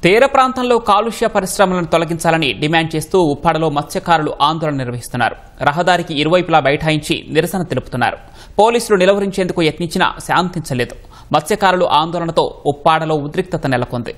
తీర ప్రాంతంలో కాలుష్య పరిశ్రమలను తొలగించాలని డిమాండ్ చేస్తూ ఉప్పాడలో మత్స్యకారులు ఆందోళన నిర్వహిస్తున్నారు. రహదారికి ఇరువైపులా బైఠాయించి నిరసన తెలుపుతున్నారు. పోలీసులు నిలువరించేందుకు యత్నించినా శాంతించలేదు. మత్స్యకారులు ఆందోళనతో ఉప్పాడలో ఉద్రిక్తత నెలకొంది.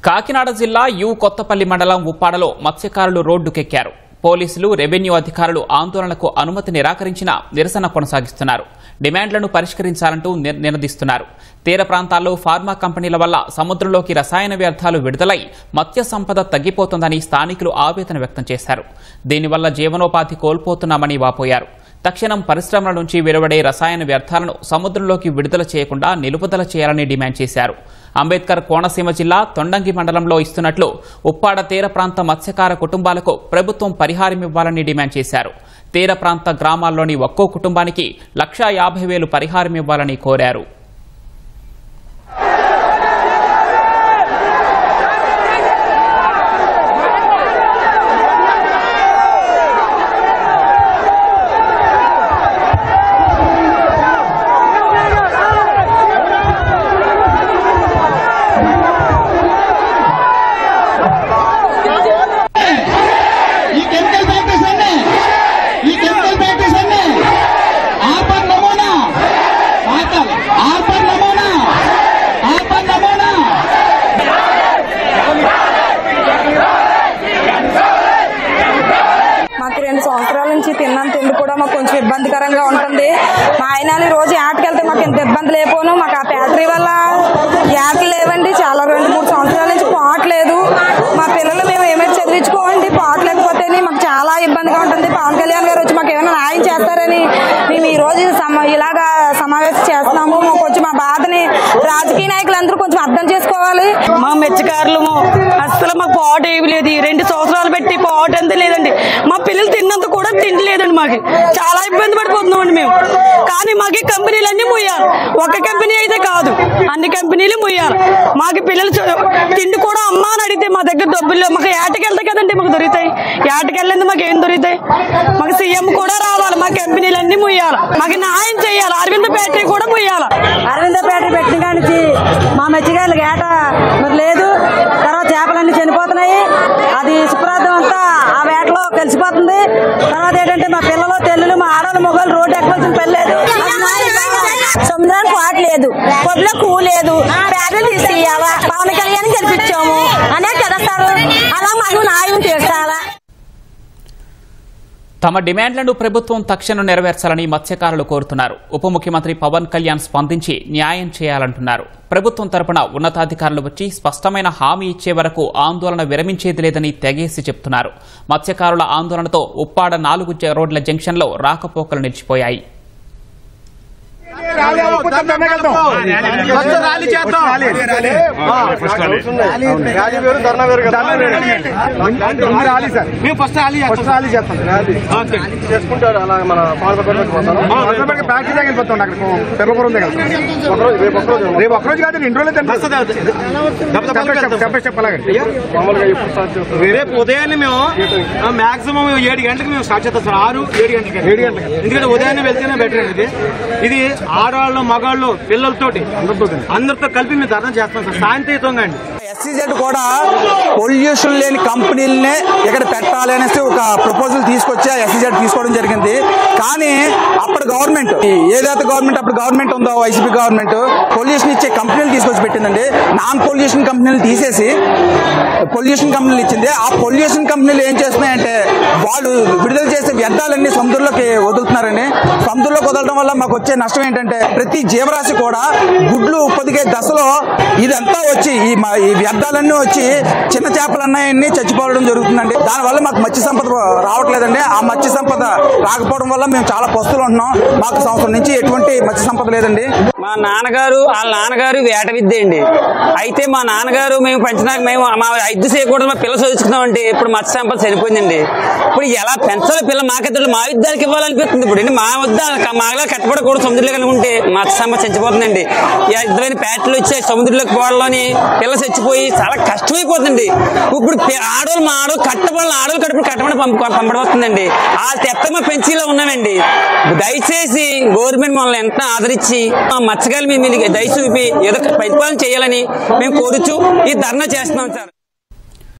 కాకినాడ జిల్లా యు కొత్తపల్లి మండలం ఉప్పాడలో మత్స్యకారులు రోడ్డుకెక్కారు. పోలీసులు, రెవెన్యూ అధికారులు ఆందోళనకు అనుమతి నిరాకరించినా నిరసన కొనసాగిస్తున్నారు. డిమాండ్లను పరిష్కరించాలంటూ నినదిస్తున్నారు. తీర ప్రాంతాల్లో ఫార్మా కంపెనీల వల్ల సముద్రంలోకి రసాయన వ్యర్థాలు విడుదలై మత్స్య సంపద తగ్గిపోతుందని స్థానికులు ఆవేదన వ్యక్తం చేశారు. దీనివల్ల జీవనోపాధి కోల్పోతున్నామని వాపోయారు. తక్షణం పరిశ్రమల నుంచి వెలువడే రసాయన వ్యర్థాలను సముద్రంలోకి విడుదల చేయకుండా నిలుపుదల చేయాలని డిమాండ్ చేశారు. అంబేద్కర్ కోనసీమ జిల్లా తొండంగి మండలంలో ఇస్తున్నట్లు ఉప్పాడ తీర ప్రాంత మత్స్యకార కుటుంబాలకు ప్రభుత్వం పరిహారం ఇవ్వాలని డిమాండ్ చేశారు. తీర ప్రాంత గ్రామాల్లోని ఒక్కో కుటుంబానికి 1,50,000 పరిహారం ఇవ్వాలని కోరారు. తిన్నంత తిండి కూడా మాకు కొంచెం ఇబ్బందికరంగా ఉంటుంది. మా ఆయనాలు రోజు ఆటకెళ్తే మాకు ఇంత ఇబ్బంది లేకపోను. మాకు ఆ ఫ్యాక్టరీ వల్ల ఆటలు లేవండి. చాలా 2-3 సంవత్సరాల నుంచి పాటలేదు. మా పిల్లలు మేము ఏమైనా చదివించుకోవండి. పాట లేకపోతేనే మాకు చాలా ఇబ్బందిగా ఉంటుంది. పవన్ కళ్యాణ్ గారు వచ్చి మాకు ఏమైనా న్యాయం చేస్తారని మేము ఈ రోజు ఇలాగా సమావేశం చేస్తున్నాము. కొంచెం మా బాధని రాజకీయ నాయకులందరూ కొంచెం అర్థం చేసుకోవాలి. మా మత్స్యకారులు అసలు మాకు పాట ఏమి లేదు. 2 సంవత్సరాలు పెట్టి పాట అంతే లేదండి. మా పిల్లలు తిన్నంత కూడా తిండి లేదండి. మాకు చాలా ఇబ్బంది పడిపోతున్నామండి మేము. కానీ మాకు కంపెనీలన్నీ ముయ్యాలి. ఒక కంపెనీ అయితే కాదు, అన్ని కంపెనీలు ముయ్యాలి. మాకు పిల్లలు తిండి కూడా అమ్మ అని అడిగితే మా దగ్గర డబ్బులు మాకు ఏటకెళ్తాయి కదండి. మాకు దొరుకుతాయి. ఏటకెళ్ళింది మాకు ఏం దొరుకుతాయి? మాకు సీఎం కూడా రావాలి. మా కంపెనీలన్నీ ముయ్యాలి. మాకు న్యాయం చేయాలి. అరవింద ఫ్యాక్టరీ కూడా ముయ్యాలి. అరవింద ఫ్యాక్టరీ పెట్టిన కానించి మా మత్స్యకారులకు ఏట మరి లేదు. తర్వాత చేపలన్నీ చనిపోతున్నాయి. అది శుభ్రార్థం అంతా ఆ వేటలో కలిసిపోతుంది. తర్వాత ఏంటంటే మా పిల్లలు తెల్లులు మా ఆడవాళ్ళు మొగలు రోడ్డు ఎక్కవలసిన పని లేదు. సముద్రానికి పాట లేదు, పొద్దులో కూ లేదు. పేదలు తీసేయాలా, పవన్ కళ్యాణ్ గెలిపించాము అనే చేస్తారు. అలా మాకు న్యాయం చేస్తారా? తమ డిమాండ్లను ప్రభుత్వం తక్షణం నెరవేర్చాలని మత్స్యకారులు కోరుతున్నారు. ఉప ముఖ్యమంత్రి పవన్ కళ్యాణ్ స్పందించి న్యాయం చేయాలంటున్నారు. ప్రభుత్వం తరపున ఉన్నతాధికారులు వచ్చి స్పష్టమైన హామీ ఇచ్చే వరకు ఆందోళన విరమించేది లేదని తెగేసి చెబుతున్నారు. మత్స్యకారుల ఆందోళనతో ఉప్పాడ 4 రోడ్ల జంక్షన్లో రాకపోకలు నిలిచిపోయాయి. రేపు ఉదయాన్నే మేము మాక్సిమం 7 గంటలకు మేము స్టార్ట్ చేస్తాం సార్. 6-7 గంటలకి. ఎందుకంటే ఉదయాన్నే వెళ్తేనే బెటర్ అండి. ఇది ఆడవాళ్ళు, మగాళ్ళు, పిల్లలతోటి అందరితో కలిపి మేము ధర్నా చేస్తాం సార్ సాయంత్రంగా అండి. SEZ కూడా పొల్యూషన్ లేని కంపెనీలనే ఇక్కడ పెట్టాలి అనేసి ఒక ప్రపోజల్ తీసుకొచ్చి SEZ తీసుకోవడం జరిగింది. కానీ అప్పుడు గవర్నమెంట్ ఏదైతే అప్పుడు గవర్నమెంట్ ఉందో వైసీపీ గవర్నమెంట్ పొల్యూషన్ ఇచ్చే కంపెనీలు తీసుకొచ్చి పెట్టిందండి. నాన్ పొల్యూషన్ కంపెనీలు తీసేసి పొల్యూషన్ కంపెనీలు ఇచ్చింది. ఆ పొల్యూషన్ కంపెనీలు ఏం చేస్తున్నాయంటే వాళ్ళు విడుదల చేసే వ్యర్థాలన్నీ సముద్రంలోకి వదులుతున్నారండి. సముద్రంలోకి వదలడం వల్ల మాకు వచ్చే నష్టం ఏంటంటే ప్రతి జీవరాశి కూడా గుడ్లు పొదిగే దశలో ఇదంతా వచ్చి ఈ వ్యర్థాలన్నీ వచ్చి చిన్న చేపలు అన్నాయన్నీ చచ్చిపోవడం జరుగుతుందండి. దానివల్ల మాకు మత్స్య సంపద రావట్లేదండి. ఆ మత్స్య సంపద రాకపోవడం వల్ల మేము చాలా పస్తులు ఉంటున్నాం. మాకు సంవత్సరం నుంచి ఎటువంటి మత్స్య సంపద లేదండి. మా నాన్నగారు వాళ్ళ నాన్నగారు వేట విద్య అండి. అయితే మా నాన్నగారు మేము పెంచినాక మేము మా ఐదు చేయకూడదు మా పిల్లలు చదువుకున్నామండి. ఇప్పుడు మత్స్య సంపద చనిపోయిందండి. ఇప్పుడు ఎలా పెంచాలి పిల్లలు మాకెద్దరు మా యుద్ధానికి ఇవ్వాలనిపిస్తుంది. ఇప్పుడు మా వద్ద మాలా కట్టబడకూడదు సముద్రంలో అనుకుంటే మత్స్య సంపద చచ్చిపోతుందండి. ఇద్దరైన ప్యాట్లు వచ్చి సముద్రంలోకి పోవడంలోని పిల్లలు చచ్చిపోయి పోయి చాలా కష్టమైపోతుంది. ఇప్పుడు ఆడవాళ్ళు మా ఆడవాళ్ళు కట్టుబడి పంపడం వస్తుందండి. ఆ తెత్తమ్మ పెంచిలో ఉన్నామండి. దయచేసి గవర్నమెంట్ మనల్ని ఎంత ఆదరించి మా మత్స్యకారుల మీద దయ చూపి ఏదో పరిపాలన చేయాలని మేము కోరుచు ఈ ధర్నా చేస్తున్నాం సార్.